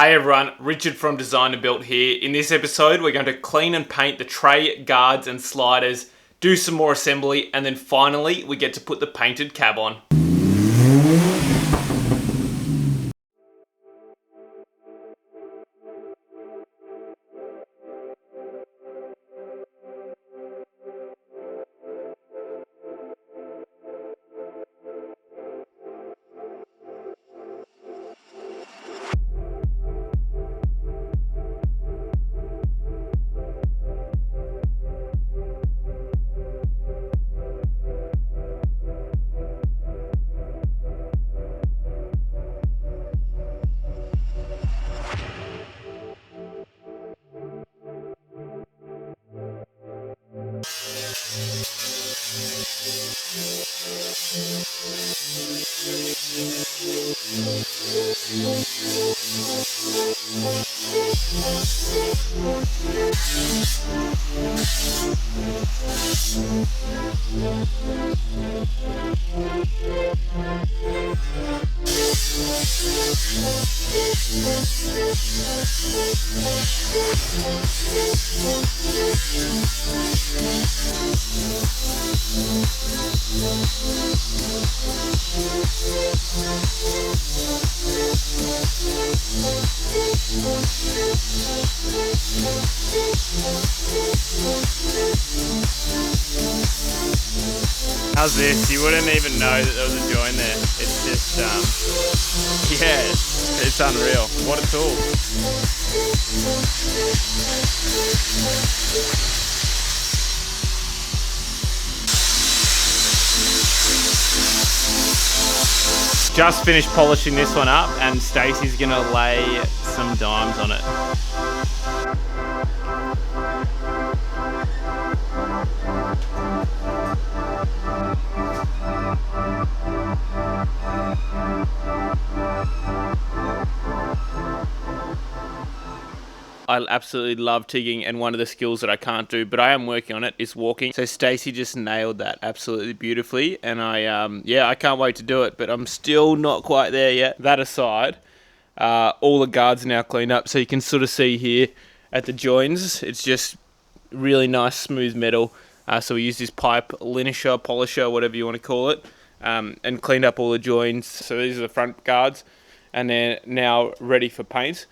Hey everyone, Richard from Design and Built here. In this episode, we're going to clean and paint the tray, guards and sliders, do some more assembly, and then finally we get to put the painted cab on. How's this? You wouldn't even know that there was a join there. It's just, yeah, it's unreal. What a tool. Just finished polishing this one up and Stacey's gonna lay some dimes on it. I absolutely love tigging, and one of the skills that I can't do, but I am working on it, is walking. So Stacey just nailed that absolutely beautifully, and I can't wait to do it, but I'm still not quite there yet. That aside, all the guards are now cleaned up, so you can sort of see here at the joins, it's just really nice smooth metal. So we use this pipe linisher, polisher, whatever you want to call it, and cleaned up all the joins. So these are the front guards, and they're now ready for paint.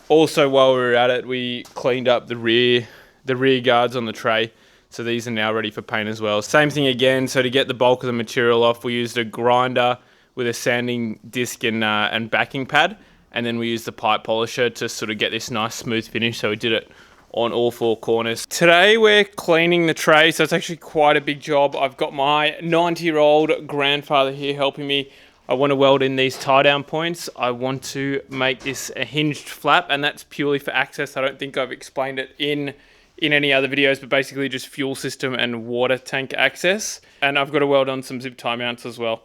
Also, while we were at it, we cleaned up the rear guards on the tray. So these are now ready for paint as well. Same thing again. So to get the bulk of the material off, we used a grinder with a sanding disc and backing pad. And then we used the pipe polisher to sort of get this nice smooth finish. So we did it on all four corners. Today we're cleaning the tray. So it's actually quite a big job. I've got my 90-year-old grandfather here helping me. I want to weld in these tie-down points. I want to make this a hinged flap, and that's purely for access. I don't think I've explained it in any other videos, but basically just fuel system and water tank access. And I've got to weld on some zip tie mounts as well.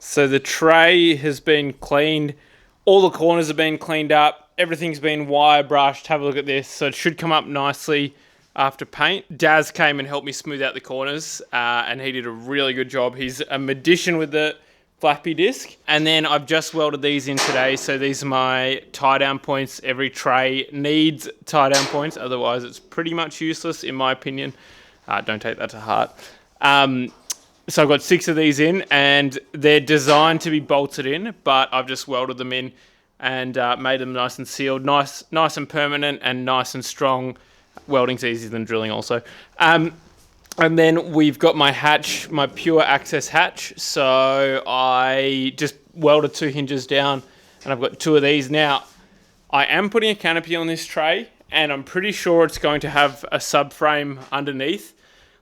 So the tray has been cleaned. All the corners have been cleaned up. Everything's been wire brushed. Have a look at this. So it should come up nicely. after paint. Daz came and helped me smooth out the corners, and he did a really good job. He's a magician with the flappy disc. And then I've just welded these in today, so these are my tie down points. Every tray needs tie down points, otherwise it's pretty much useless in my opinion. Don't take that to heart. So I've got 6 of these in, and they're designed to be bolted in, but I've just welded them in and made them nice and sealed, nice and permanent, and nice and strong. Welding's easier than drilling also. And then we've got my hatch, my pure access hatch. So I just welded 2 hinges down, and I've got 2 of these. Now, I am putting a canopy on this tray, and I'm pretty sure it's going to have a subframe underneath.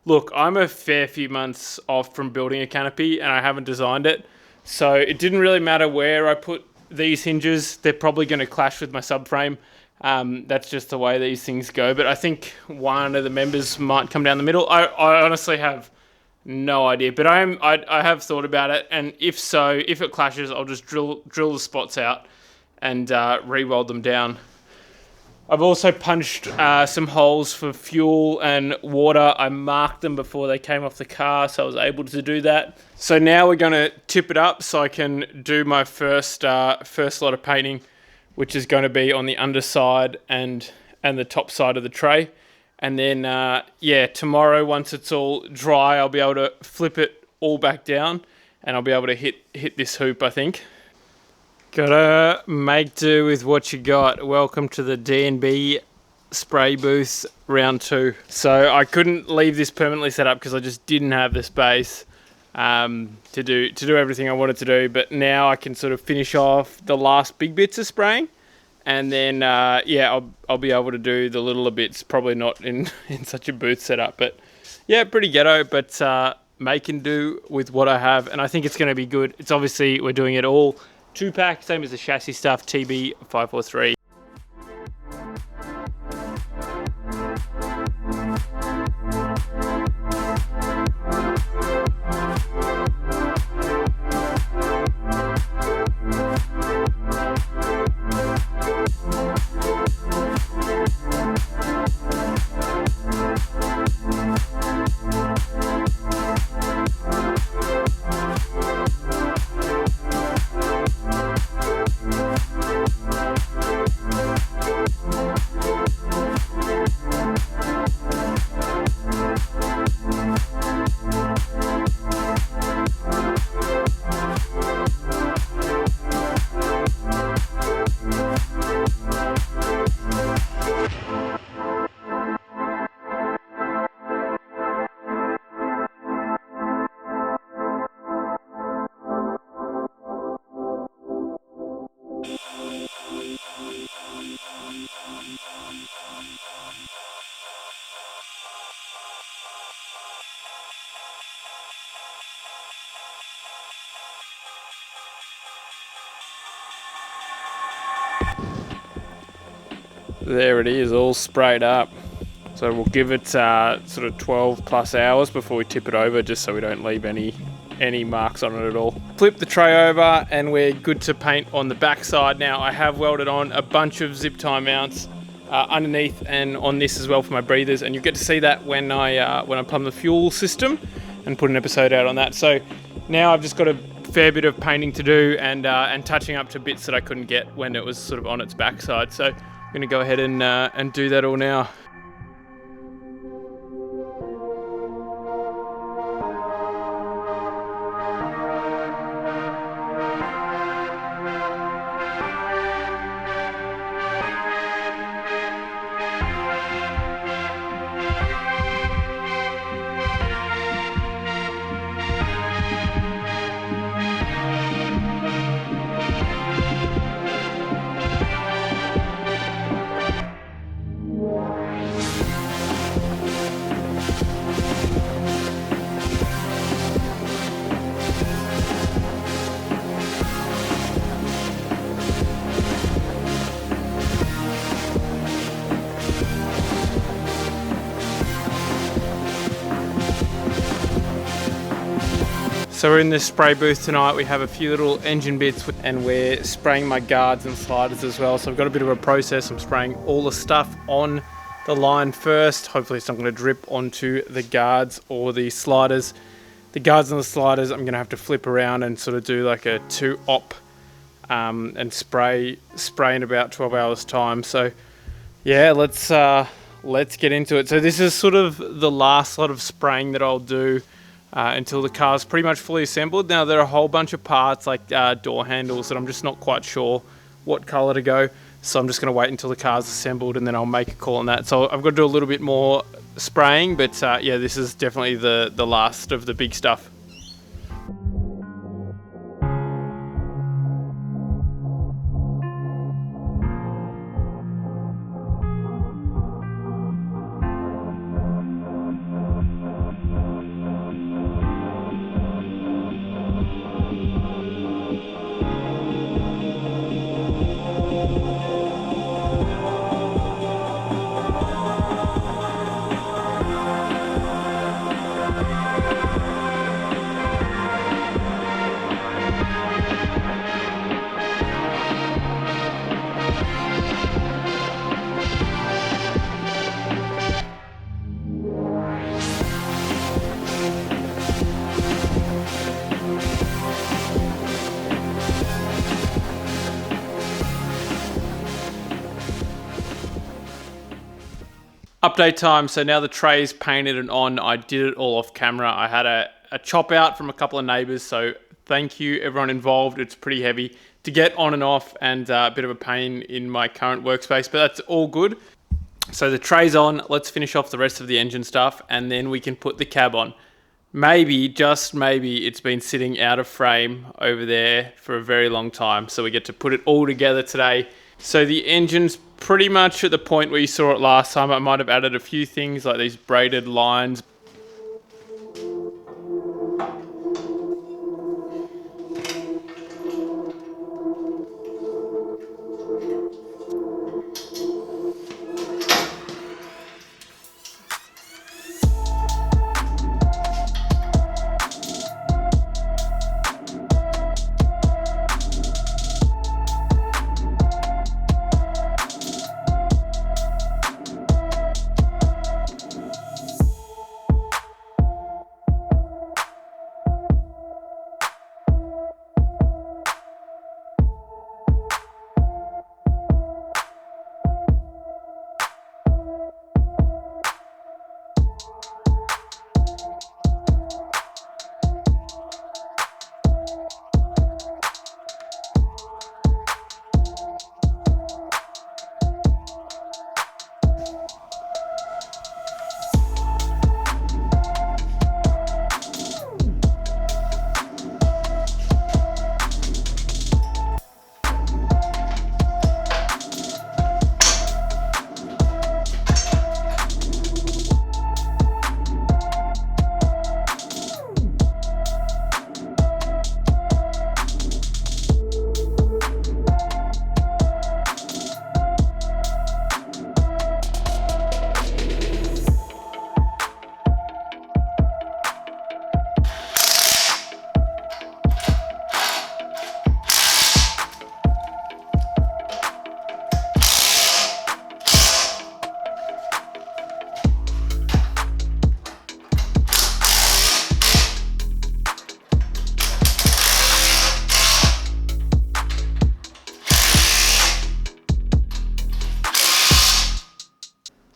Look, I'm a fair few months off from building a canopy, and I haven't designed it. So it didn't really matter where I put these hinges. They're probably going to clash with my subframe. That's just the way these things go. But I think one of the members might come down the middle. I honestly have no idea. But I have thought about it. And if so, if it clashes, I'll just drill the spots out and re-weld them down. I've also punched some holes for fuel and water. I marked them before they came off the car, so I was able to do that. So now we're going to tip it up so I can do my first lot of painting, which is going to be on the underside and the top side of the tray. And then, tomorrow, once it's all dry, I'll be able to flip it all back down, and I'll be able to hit this hoop, I think. Gotta make do with what you got. Welcome to the D&B spray booth round 2. So I couldn't leave this permanently set up because I just didn't have the space to do everything I wanted to do. But now I can sort of finish off the last big bits of spraying, and then I'll be able to do the littler bits. Probably not in such a booth setup, but yeah, pretty ghetto. But making do with what I have, and I think it's going to be good. It's obviously we're doing it all 2-pack, same as the chassis stuff, TB543. There it is, all sprayed up. So we'll give it sort of 12 plus hours before we tip it over, just so we don't leave any marks on it at all. Flip the tray over and we're good to paint on the back side. Now I have welded on a bunch of zip tie mounts underneath and on this as well for my breathers, and you'll get to see that when I plumb the fuel system and put an episode out on that. So now I've just got a fair bit of painting to do and touching up to bits that I couldn't get when it was sort of on its backside. So I'm going to go ahead and do that all now. So we're in this spray booth tonight. We have a few little engine bits and we're spraying my guards and sliders as well. So I've got a bit of a process. I'm spraying all the stuff on the line first. Hopefully it's not going to drip onto the guards or the sliders. The guards and the sliders I'm going to have to flip around and sort of do like a 2-op and spray in about 12 hours time. So yeah, let's get into it. So this is sort of the last lot of spraying that I'll do until the car's pretty much fully assembled. Now there are a whole bunch of parts like door handles that I'm just not quite sure what color to go. So I'm just going to wait until the car's assembled and then I'll make a call on that. So I've got to do a little bit more spraying, but yeah, this is definitely the last of the big stuff. Update time. So now the tray's painted and on. I did it all off camera. I had a chop out from a couple of neighbors, so thank you everyone involved. It's pretty heavy to get on and off and a bit of a pain in my current workspace, but that's all good. So the tray's on. Let's finish off the rest of the engine stuff and then we can put the cab on. Maybe, just maybe, it's been sitting out of frame over there for a very long time, so we get to put it all together today. So the engine's pretty much at the point where you saw it last time. I might have added a few things like these braided lines.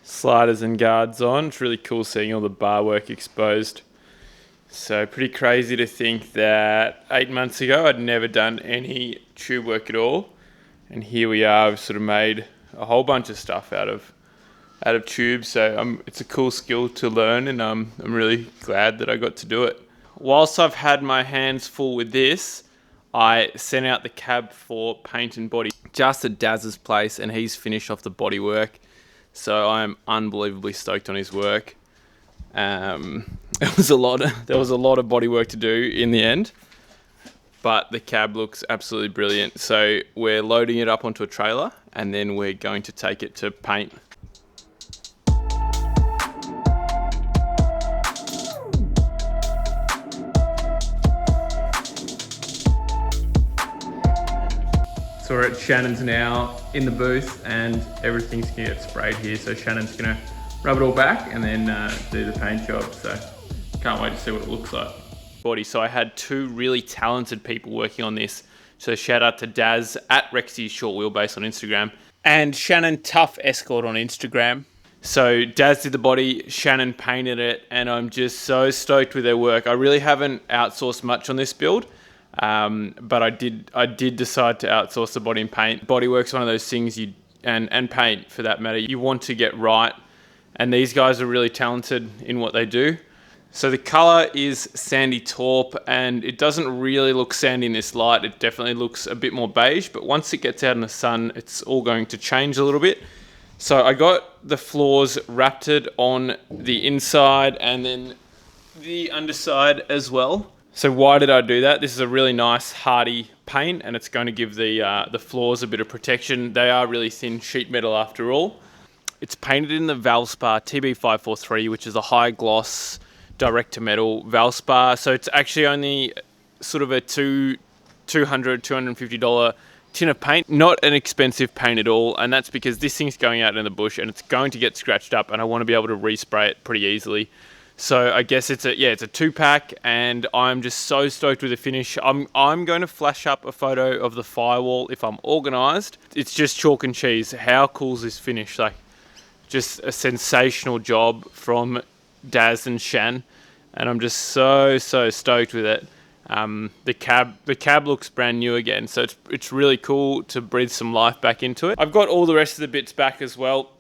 Sliders and guards on. It's really cool seeing all the bar work exposed. So pretty crazy to think that 8 months ago I'd never done any tube work at all, and here we are. We've sort of made a whole bunch of stuff out of tubes. So it's a cool skill to learn, and I'm really glad that I got to do it. Whilst I've had my hands full with this, I sent out the cab for paint and body just at Daz's place, and he's finished off the body work. So I'm unbelievably stoked on his work. There was a lot of body work to do in the end, but the cab looks absolutely brilliant. So we're loading it up onto a trailer and then we're going to take it to paint. So So we're at Shannon's now in the booth and everything's gonna get sprayed here. So Shannon's gonna rub it all back and then do the paint job. So can't wait to see what it looks like. So I had two really talented people working on this. So shout out to Daz at Rexy's Short Wheelbase on Instagram and Shannon Tough Escort on Instagram. So Daz did the body, Shannon painted it, and I'm just so stoked with their work. I really haven't outsourced much on this build, but I did decide to outsource the body and paint. Bodywork's one of those things and paint for that matter, you want to get right, and these guys are really talented in what they do. So the color is sandy taupe, and it doesn't really look sandy in this light. It definitely looks a bit more beige, but once it gets out in the sun, it's all going to change a little bit. So I got the floors wrapped on the inside and then the underside as well. So why did I do that? This is a really nice hardy paint and it's going to give the floors a bit of protection. They are really thin sheet metal after all. It's painted in the Valspar TB543, which is a high gloss direct to metal Valspar. So it's actually only sort of a $250 tin of paint, not an expensive paint at all, and that's because this thing's going out in the bush and it's going to get scratched up and I want to be able to respray it pretty easily. So I guess it's a 2-pack and I'm just so stoked with the finish. I'm going to flash up a photo of the firewall if I'm organized. It's just chalk and cheese. How cool is this finish? Like, just a sensational job from Daz and Shan, and I'm just so stoked with it. The cab looks brand new again, so it's really cool to breathe some life back into it. I've got all the rest of the bits back as well.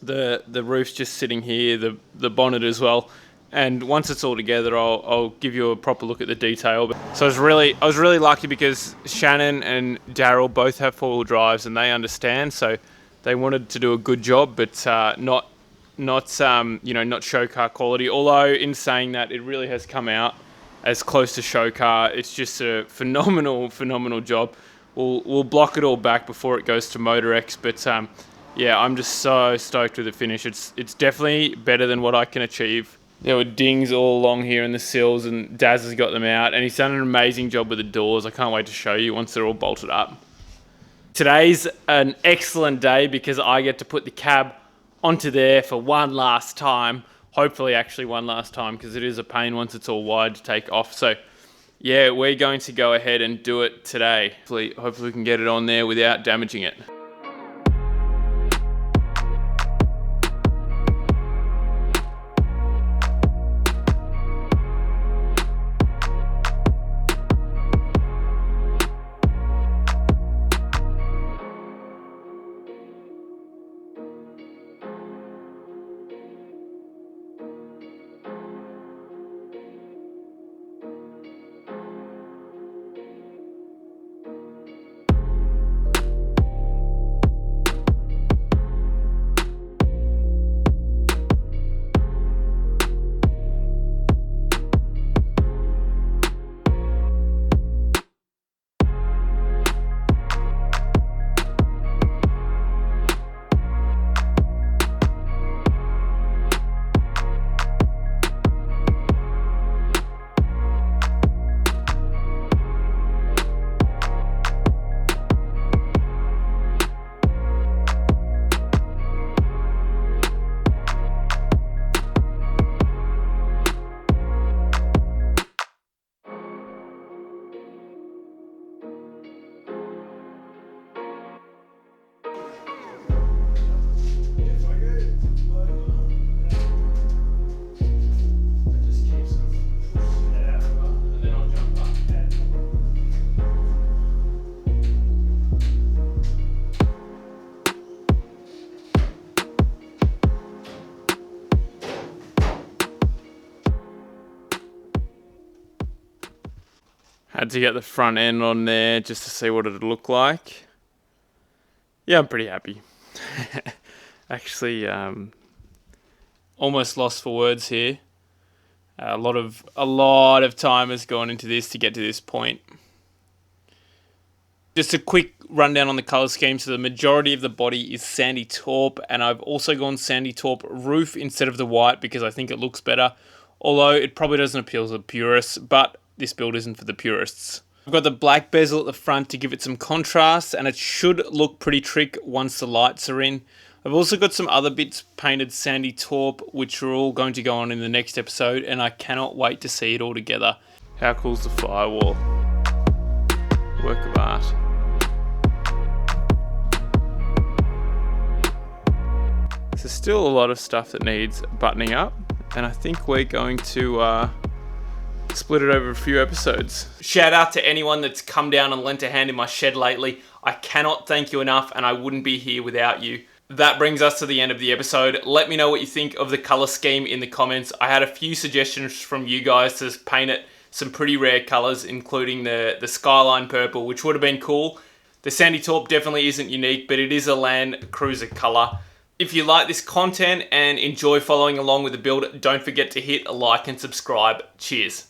The roof's just sitting here, the bonnet as well. And once it's all together, I'll give you a proper look at the detail. So I was really lucky because Shannon and Daryl both have 4-wheel drives and they understand. So they wanted to do a good job, but not show car quality. Although in saying that, it really has come out as close to show car. It's just a phenomenal job. We'll block it all back before it goes to MotorX, but yeah, I'm just so stoked with the finish. It's definitely better than what I can achieve. There were dings all along here in the sills, and Daz has got them out, and he's done an amazing job with the doors. I can't wait to show you once they're all bolted up. Today's an excellent day because I get to put the cab onto there for one last time. Hopefully actually one last time, because it is a pain once it's all wide to take off. So yeah, we're going to go ahead and do it today. Hopefully we can get it on there without damaging it. Had to get the front end on there just to see what it'd look like. Yeah, I'm pretty happy. Actually, almost lost for words here. A lot of time has gone into this to get to this point. Just a quick rundown on the color scheme. So the majority of the body is sandy taupe, and I've also gone sandy taupe roof instead of the white because I think it looks better. Although it probably doesn't appeal to the purists, but this build isn't for the purists. I've got the black bezel at the front to give it some contrast, and it should look pretty trick once the lights are in. I've also got some other bits painted sandy taupe, which are all going to go on in the next episode, and I cannot wait to see it all together. How cool's the firewall? Work of art. There's still a lot of stuff that needs buttoning up, and I think we're going to split it over a few episodes. Shout out to anyone that's come down and lent a hand in my shed lately. I cannot thank you enough, and I wouldn't be here without you. That brings us to the end of the episode. Let me know what you think of the color scheme in the comments. I had a few suggestions from you guys to paint it some pretty rare colors, including the skyline purple, which would have been cool. The sandy taupe definitely isn't unique, but it is a Land Cruiser color. If you like this content and enjoy following along with the build, don't forget to hit a like and subscribe. Cheers.